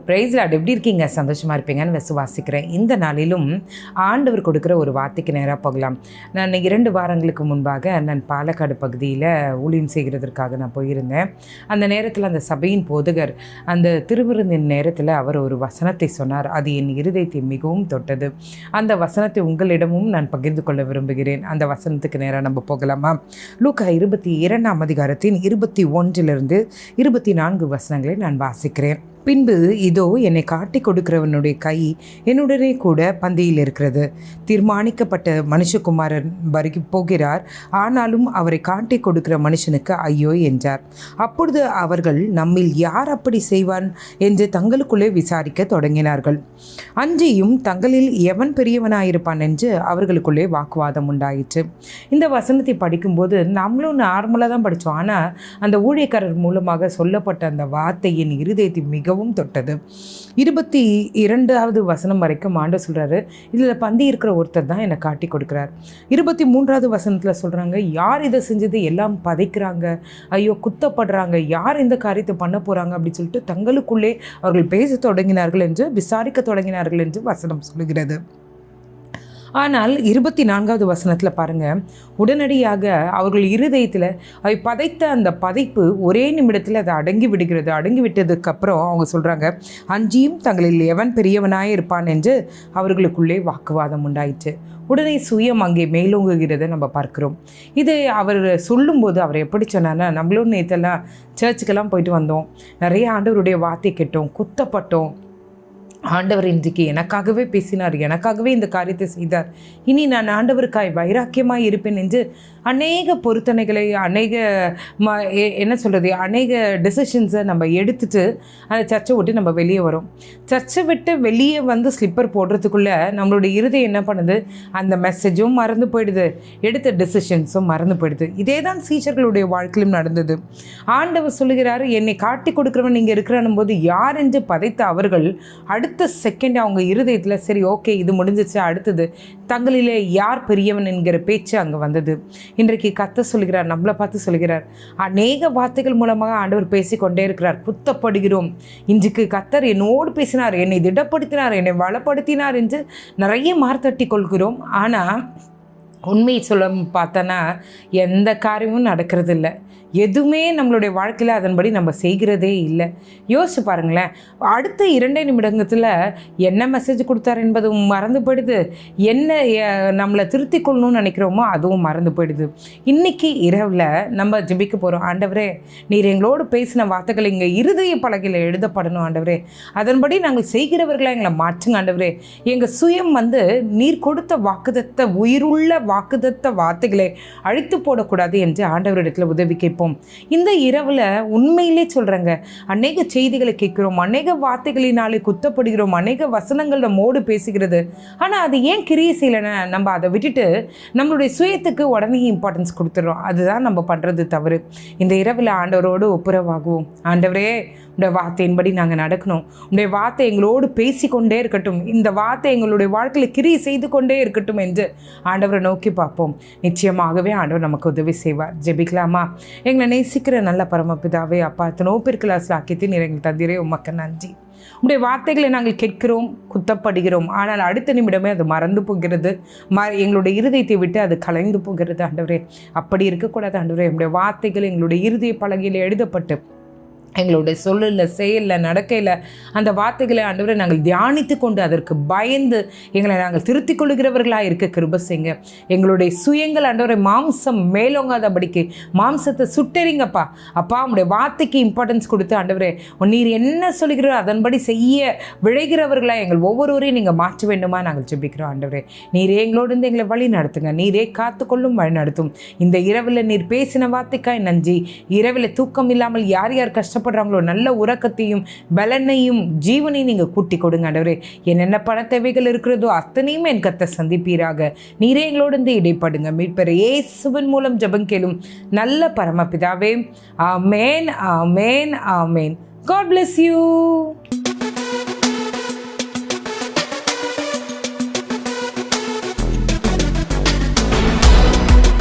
Price Lord. எப்படி இருக்கீங்க? சந்தோஷமாக இருப்பீங்கன்னு விசுவாசிக்கிறேன். இந்த நாளிலும் ஆண்டவர் கொடுக்குற ஒரு வார்த்தைக்கு நேராக போகலாம். நான் 2 வாரங்களுக்கு முன்பாக நான் பாலக்காடு பகுதியில் ஊழியம் செய்கிறதற்காக நான் போயிருந்தேன். அந்த நேரத்தில் அந்த சபையின் போதகர் அந்த திருவிருந்தின் நேரத்தில் அவர் ஒரு வசனத்தை சொன்னார். அது என் இருதயத்தை மிகவும் தொட்டது. அந்த வசனத்தை உங்களிடமும் நான் பகிர்ந்து கொள்ள விரும்புகிறேன். அந்த வசனத்துக்கு நேராக நம்ம போகலாமா? லூக்கா 22ஆம் அதிகாரத்தின் 21 24 வசனங்களை நான் வாசிக்கிறேன். பின்பு இதோ என்னை காட்டி கொடுக்கிறவனுடைய கை என்னுடனே கூட பந்தியில் இருக்கிறது. தீர்மானிக்கப்பட்ட மனுஷகுமாரன் போகிறார், ஆனாலும் அவரை காட்டி கொடுக்கிற மனுஷனுக்கு ஐயோ என்றார். அப்பொழுது அவர்கள் நம்மில் யார் அப்படி செய்வான் என்று தங்களுக்குள்ளே விசாரிக்க தொடங்கினார்கள். அன்றியும் தங்களில் எவன் பெரியவனாயிருப்பான் என்று அவர்களுக்குள்ளே வாக்குவாதம் உண்டாயிற்று. இந்த வசனத்தை படிக்கும்போது நம்மளும் நார்மலாக தான் படித்தோம். ஆனால் அந்த ஊழியக்காரர் மூலமாக சொல்லப்பட்ட அந்த வார்த்தையின் இருதயத்தை மிகவும் தொட்டது. 22வது வசனம் வரைக்கும் ஆண்டவர் சொல்கிறாரு, இதில் பந்தி இருக்கிற ஒருத்தர் தான் என்னை காட்டி கொடுக்குறார். 23வது வசனத்தில் சொல்கிறாங்க, யார் இதை செஞ்சது? எல்லாம் பதைக்கிறாங்க, ஐயோ குத்தப்படுறாங்க, யார் இந்த காரியத்தை பண்ண போகிறாங்க அப்படின்னு சொல்லிட்டு தங்களுக்குள்ளே அவர்கள் பேச தொடங்கினார்கள் என்று விசாரிக்க தொடங்கினார்கள் என்று வசனம் சொல்லுகிறது. ஆனால் 24வது வசனத்தில் பாருங்கள், உடனடியாக அவர்கள் இருதயத்தில் அவை பதைத்த அந்த பதைப்பு ஒரே நிமிடத்தில் அதை அடங்கி விடுகிறது. அடங்கி விட்டதுக்கப்புறம் அவங்க சொல்கிறாங்க, அஞ்சியும் தங்களில் எவன் பெரியவனாய் இருப்பான் என்று அவர்களுக்குள்ளே வாக்குவாதம் உண்டாயிற்று. உடனே சுயம் அங்கே மேலோங்குகிறத நம்ம பார்க்குறோம். இது அவர் சொல்லும்போது அவர் எப்படி சொன்னார்னா, நம்மளும் நேற்றெல்லாம் சர்ச்சுக்கெல்லாம் போயிட்டு வந்தோம், நிறைய ஆண்டவருடைய வார்த்தை கேட்டோம், குத்தப்பட்டோம். ஆண்டவர் இன்றைக்கு எனக்காகவே பேசினார், எனக்காகவே இந்த காரியத்தை செய்தார், இனி நான் ஆண்டவருக்காய் வைராக்கியமாக இருப்பேன் என்று அநேக பொருத்தனைகளை அநேக டெசிஷன்ஸை நம்ம எடுத்துட்டு அந்த சர்ச்சை விட்டு நம்ம வெளியே வரோம். சர்ச்சை விட்டு வெளியே வந்து ஸ்லிப்பர் போடுறதுக்குள்ளே நம்மளுடைய இருதயம் என்ன பண்ணுது? அந்த மெசேஜும் மறந்து போயிடுது, எடுத்த டெசிஷன்ஸும் மறந்து போயிடுது. இதே தான் சீஷர்களுடைய வாழ்க்கையிலும் நடந்தது. ஆண்டவர் சொல்லுகிறாரு, என்னை காட்டி கொடுக்குறவன் நீங்கள் இருக்கிறான் போது யார் என்று பதைத்த அவர்கள் அடுத்த செகண்ட் அவங்க இருதயத்தில் சரி ஓகே இது முடிஞ்சிச்சு, அடுத்தது தங்களிலே யார் பெரியவன் என்கிற பேச்சு அங்கே வந்தது. இன்றைக்கு கர்த்தர் சொல்கிறார், நம்மளை பார்த்து சொல்கிறார், அநேக வார்த்தைகள் மூலமாக ஆண்டவர் பேசிக்கொண்டே இருக்கிறார். குத்தப்படுகிறோம். இன்றைக்கு கர்த்தர் என்னோடு பேசினார், என்னை திடப்படுத்தினார், என்னை வளப்படுத்தினார் என்று நிறைய மார்த்தட்டி கொள்கிறோம். ஆனால் உண்மையை சொல்ல பார்த்தோன்னா எந்த காரியமும் நடக்கிறது இல்லை. எதுவுமே நம்மளுடைய வாழ்க்கையில் அதன்படி நம்ம செய்கிறதே இல்லை. யோசிச்சு பாருங்களேன், அடுத்த 2 நிமிடத்தில் என்ன மெசேஜ் கொடுத்தார் என்பதும் மறந்து போயிடுது, என்ன நம்மளை திருத்தி கொள்ளணும்னு நினைக்கிறோமோ அதுவும் மறந்து போயிடுது. இன்றைக்கி இரவில் நம்ம ஜெபிக்க போகிறோம். ஆண்டவரே, நீர் எங்களோடு பேசின வார்த்தைகள் இங்கே இருதய பலகையில் எழுதப்படணும். ஆண்டவரே, அதன்படி நாங்கள் செய்கிறவர்களாக எங்களை மாற்றுங்க. ஆண்டவரே, எங்கள் சுயம் நீர் கொடுத்த வாக்குதத்த உயிருள்ள வாக்குதத்த வார்த்தைகளை அழித்து போடக்கூடாது என்று ஆண்டவரிடத்தில் உதவி கேட்போம். இந்த இரவில் உண்மையிலே சொல்கிறேங்க, அநேக செய்திகளை கேட்கிறோம், அநேக வார்த்தைகளினாலே குத்தப்படுகிறோம், அநேக வசனங்கள் நம்மோடு பேசுகிறது. ஆனால் அது ஏன் கிரியை செய்யலைன்னா நம்ம அதை விட்டுட்டு நம்மளுடைய சுயத்துக்கு உடனே இம்பார்ட்டன்ஸ் கொடுத்துட்றோம். அதுதான் நம்ம பண்ணுறது தவறு. இந்த இரவில் ஆண்டவரோடு ஒப்புரவாகுவோம். ஆண்டவரே, உடைய வார்த்தையின்படி நாங்கள் நடக்கணும், உடைய வார்த்தை எங்களோடு பேசிக்கொண்டே இருக்கட்டும், இந்த வார்த்தை எங்களுடைய வாழ்க்கையில் கிரியை செய்து கொண்டே இருக்கட்டும் என்று ஆண்டவரை நோக்கி பார்ப்போம். நிச்சயமாகவே ஆண்டவர் நமக்கு உதவி செய்வார். ஜெபிக்கலாமா? எங்களை நேசிக்கிற நல்ல பரமபிதாவே, அப்பா, நோப்பிற்கலாசில் ஆக்கியத்தை நீர் எங்கள் தந்திரே, உமக்கு நன்றி. உடைய வார்த்தைகளை நாங்கள் கேட்கிறோம், குத்தப்படுகிறோம், ஆனால் அடுத்த நிமிடமே அது மறந்து போகிறது, எங்களுடைய இருதயத்தை விட்டு அது கலைந்து போகிறது. ஆண்டவரே, அப்படி இருக்கக்கூடாது. ஆண்டவரே, உடைய வார்த்தைகள் எங்களுடைய இருதய பலகையில் எழுதப்பட்டு எங்களுடைய சொல்லில், செயலில், நடக்கையில் அந்த வார்த்தைகளை ஆண்டவரை நாங்கள் தியானித்து கொண்டு அதற்கு பயந்து எங்களை நாங்கள் திருத்திக் கொள்கிறவர்களாக இருக்க கிருபை செய்யுங்க. எங்களுடைய சுயங்கள் ஆண்டவரை மாம்சம் மேலோங்காதபடிக்கு மாம்சத்தை சுட்டெறிங்கப்பா. அப்பா, உங்களுடைய வார்த்தைக்கு இம்பார்ட்டன்ஸ் கொடுத்து ஆண்டவரே, நீர் என்ன சொல்கிறோம் அதன்படி செய்ய விழைகிறவர்களாக எங்கள் ஒவ்வொருவரையும் நீங்கள் மாற்ற வேண்டுமா நாங்கள் ஜெபிக்கிறோம். ஆண்டவரே, நீரே எங்களோடு இருந்து எங்களை வழி நடத்துங்க, நீரே காத்துக்கொள்ளும் வழி நடத்தும். இந்த இரவில் நீர் பேசின வார்த்தைக்காய் நன்றி. இரவில் தூக்கம் இல்லாமல் யார் யார் கஷ்டப்படுறாங்களோ நல்ல உறக்கத்தையும் பலனையும் ஜீவனையும் நீங்கள் கூட்டி கொடுங்க. ஆண்டவரே, என்னென்ன பண தேவைகள் இருக்கிறதோ அத்தனையும் என் கர்த்தர் சந்திப்பீராக. நீரே எங்களோடு இருந்து இடைப்படுங்க. மீட்பர் இயேசுவின் மூலம் ஜெபம் கேளும் நல்ல பரமபிதாவே. ஆமென், ஆமென், ஆமென். God bless you.